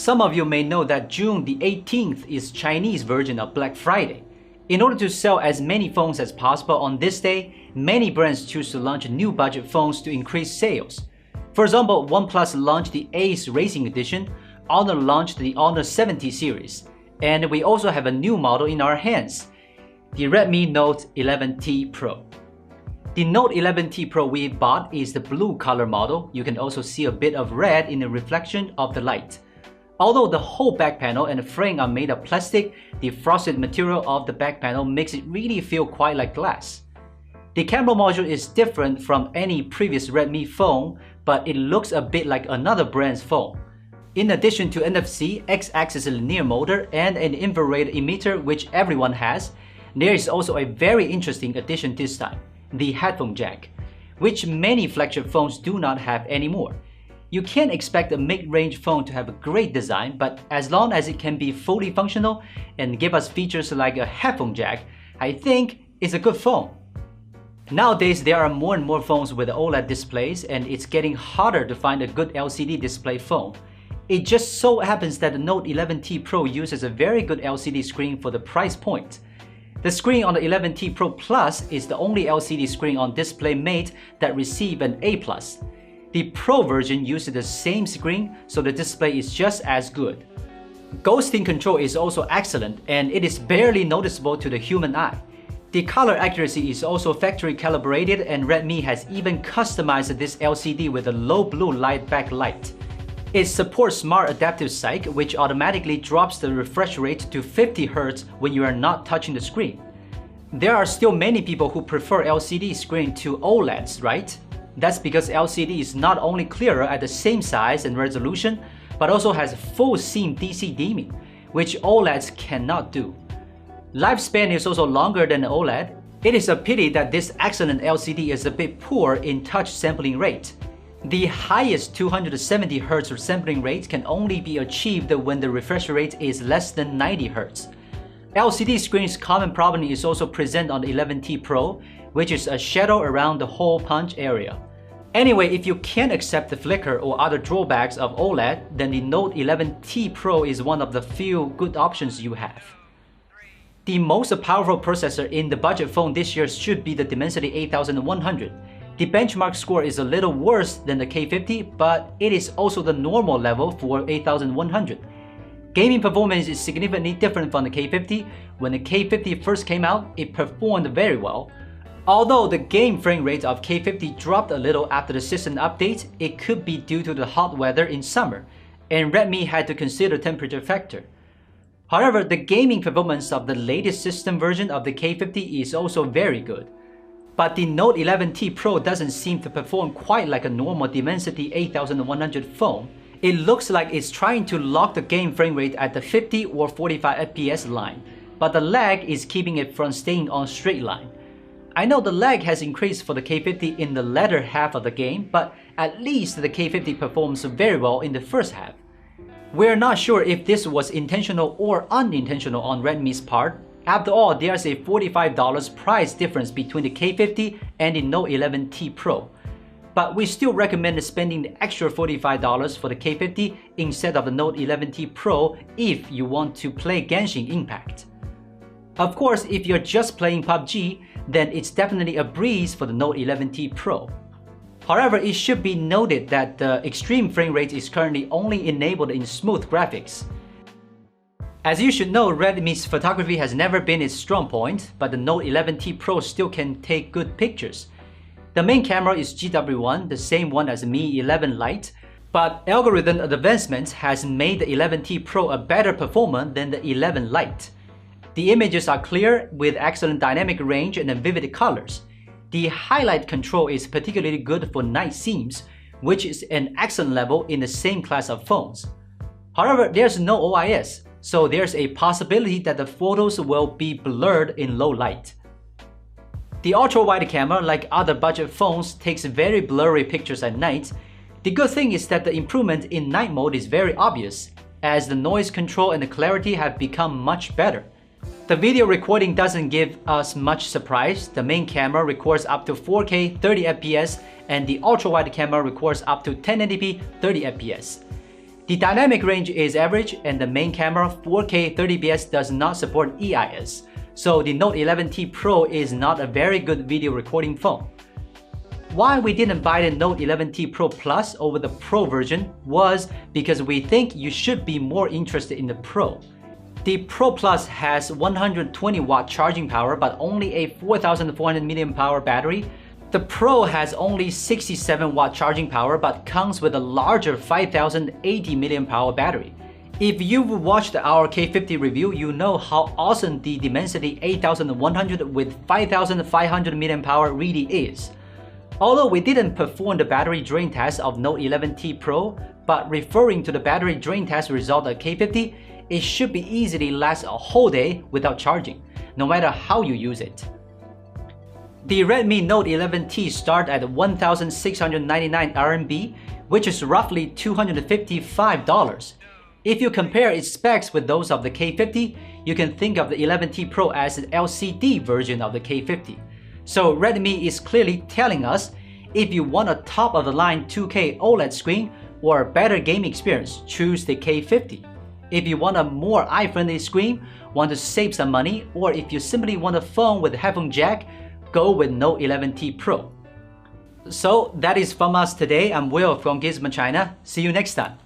Some of you may know that June the 18th is Chinese version of Black Friday. In order to sell as many phones as possible on this day, many brands choose to launch new budget phones to increase sales. For example, OnePlus launched the Ace Racing Edition, Honor launched the Honor 70 series, and we also have a new model in our hands, the Redmi Note 11T Pro. The Note 11T Pro we bought is the blue color model. You can also see a bit of red in the reflection of the light. Although the whole back panel and the frame are made of plastic, the frosted material of the back panel makes it really feel quite like glass. The camera module is different from any previous Redmi phone, but it looks a bit like another brand's phone. In addition to NFC, X-axis linear motor, and an infrared emitter which everyone has, there is also a very interesting addition this time, the headphone jack, which many flagship phones do not have anymore. You can't expect a mid-range phone to have a great design, but as long as it can be fully functional and give us features like a headphone jack, I think it's a good phone. Nowadays, there are more and more phones with OLED displays, and it's getting harder to find a good LCD display phone. It just so happens that the Note 11T Pro uses a very good LCD screen for the price point. The screen on the 11T Pro Plus is the only LCD screen on display made that received an A+. The Pro version uses the same screen, so the display is just as good. Ghosting control is also excellent, and it is barely noticeable to the human eye. The color accuracy is also factory calibrated, and Redmi has even customized this LCD with a low blue light backlight. It supports Smart Adaptive Psych, which automatically drops the refresh rate to 50 Hz when you are not touching the screen. There are still many people who prefer LCD screen to OLEDs, right? That's because LCD is not only clearer at the same size and resolution, but also has full seam DC dimming, which OLEDs cannot do. Lifespan is also longer than OLED. It is a pity that this excellent LCD is a bit poor in touch sampling rate. The highest 270 Hz sampling rate can only be achieved when the refresh rate is less than 90 Hz. LCD screen's common problem is also present on the 11T Pro, which is a shadow around the hole punch area. Anyway, if you can't accept the flicker or other drawbacks of OLED, then the Note 11T Pro is one of the few good options you have. The most powerful processor in the budget phone this year should be the Dimensity 8100. The benchmark score is a little worse than the K50, but it is also the normal level for 8100. Gaming performance is significantly different from the K50. When the K50 first came out, it performed very well. Although the game frame rate of K50 dropped a little after the system update, it could be due to the hot weather in summer, and Redmi had to consider temperature factor. However, the gaming performance of the latest system version of the K50 is also very good. But the Note 11T Pro doesn't seem to perform quite like a normal Dimensity 8100 phone. It looks like it's trying to lock the game frame rate at the 50 or 45 FPS line, but the lag is keeping it from staying on straight line. I know the lag has increased for the K50 in the latter half of the game, but at least the K50 performs very well in the first half. We're not sure if this was intentional or unintentional on Redmi's part. After all, there's a $45 price difference between the K50 and the Note 11T Pro. But we still recommend spending the extra $45 for the K50 instead of the Note 11T Pro if you want to play Genshin Impact. Of course, if you're just playing PUBG, then it's definitely a breeze for the Note 11T Pro. However, it should be noted that the extreme frame rate is currently only enabled in smooth graphics. As you should know, Redmi's photography has never been its strong point, but the Note 11T Pro still can take good pictures. The main camera is GW1, the same one as Mi 11 Lite, but algorithm advancements has made the 11T Pro a better performer than the 11 Lite. The images are clear with excellent dynamic range and vivid colors. The highlight control is particularly good for night scenes, which is an excellent level in the same class of phones. However, there's no OIS, so there's a possibility that the photos will be blurred in low light. The ultra-wide camera, like other budget phones, takes very blurry pictures at night. The good thing is that the improvement in night mode is very obvious, as the noise control and the clarity have become much better. The video recording doesn't give us much surprise. The main camera records up to 4K 30 fps and the ultra-wide camera records up to 1080p 30 fps. The dynamic range is average and the main camera 4K 30fps does not support EIS, so the Note 11T Pro is not a very good video recording phone. Why we didn't buy the Note 11T Pro Plus over the Pro version was because we think you should be more interested in the Pro. The Pro Plus has 120 watt charging power but only a 4400 mAh battery. The Pro has only 67 watt charging power but comes with a larger 5080 mAh battery. If you've watched our K50 review, you know how awesome the Dimensity 8100 with 5500 mAh really is. Although we didn't perform the battery drain test of Note 11T Pro, but referring to the battery drain test result of K50, it should be easily last a whole day without charging, no matter how you use it. The Redmi Note 11T start at 1,699 RMB, which is roughly $255. If you compare its specs with those of the K50, you can think of the 11T Pro as an LCD version of the K50. So Redmi is clearly telling us, if you want a top-of-the-line 2K OLED screen or a better game experience, choose the K50. If you want a more eye-friendly screen, want to save some money, or if you simply want a phone with a headphone jack, go with Note 11T Pro. So that is from us today. I'm Will from Gizmo China. See you next time.